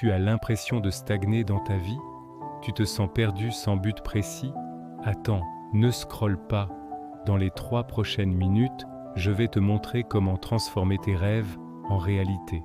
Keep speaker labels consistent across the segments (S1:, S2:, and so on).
S1: Tu as l'impression de stagner dans ta vie? Tu te sens perdu sans but précis? Attends, ne scrolle pas. Dans les 3 prochaines minutes, je vais te montrer comment transformer tes rêves en réalité.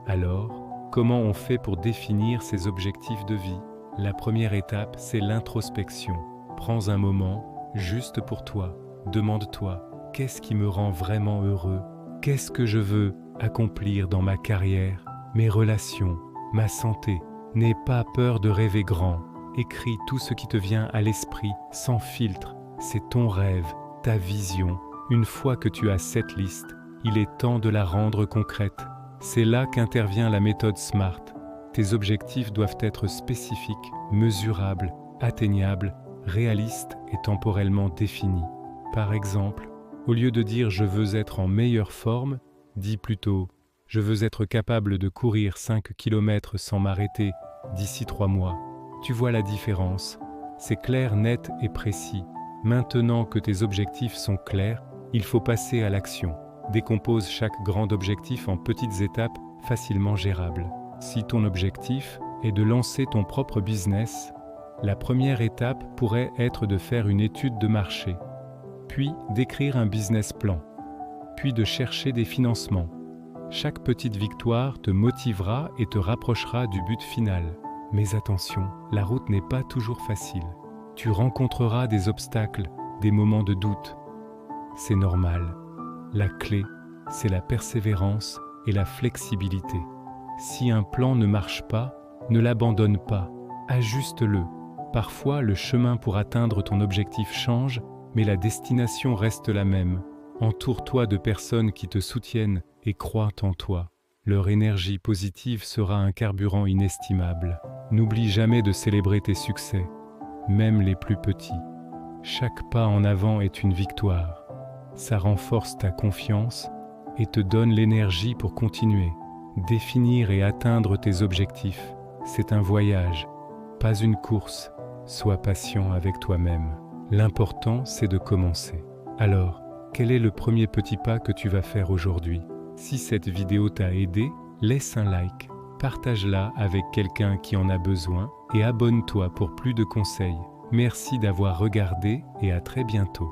S1: Alors, comment on fait pour définir ses objectifs de vie? La première étape, c'est l'introspection. Prends un moment, juste pour toi. Demande-toi, qu'est-ce qui me rend vraiment heureux? Qu'est-ce que je veux accomplir dans ma carrière, mes relations, ma santé? N'aie pas peur de rêver grand. Écris tout ce qui te vient à l'esprit, sans filtre. C'est ton rêve, ta vision. Une fois que tu as cette liste, il est temps de la rendre concrète. C'est là qu'intervient la méthode SMART. Tes objectifs doivent être spécifiques, mesurables, atteignables, réalistes et temporellement définis. Par exemple, au lieu de dire « je veux être en meilleure forme », dis plutôt « je veux être capable de courir 5 km sans m'arrêter d'ici 3 mois ». Tu vois la différence. C'est clair, net et précis. Maintenant que tes objectifs sont clairs, il faut passer à l'action. Décompose chaque grand objectif en petites étapes facilement gérables. Si ton objectif est de lancer ton propre business, la première étape pourrait être de faire une étude de marché, puis d'écrire un business plan, puis de chercher des financements. Chaque petite victoire te motivera et te rapprochera du but final. Mais attention, la route n'est pas toujours facile. Tu rencontreras des obstacles, des moments de doute. C'est normal. La clé, c'est la persévérance et la flexibilité. Si un plan ne marche pas, ne l'abandonne pas, ajuste-le. Parfois, le chemin pour atteindre ton objectif change, mais la destination reste la même. Entoure-toi de personnes qui te soutiennent et croient en toi. Leur énergie positive sera un carburant inestimable. N'oublie jamais de célébrer tes succès, même les plus petits. Chaque pas en avant est une victoire. Ça renforce ta confiance et te donne l'énergie pour continuer. Définir et atteindre tes objectifs, c'est un voyage, pas une course. Sois patient avec toi-même. L'important, c'est de commencer. Alors, quel est le premier petit pas que tu vas faire aujourd'hui? Si cette vidéo t'a aidé, laisse un like, partage-la avec quelqu'un qui en a besoin et abonne-toi pour plus de conseils. Merci d'avoir regardé et à très bientôt.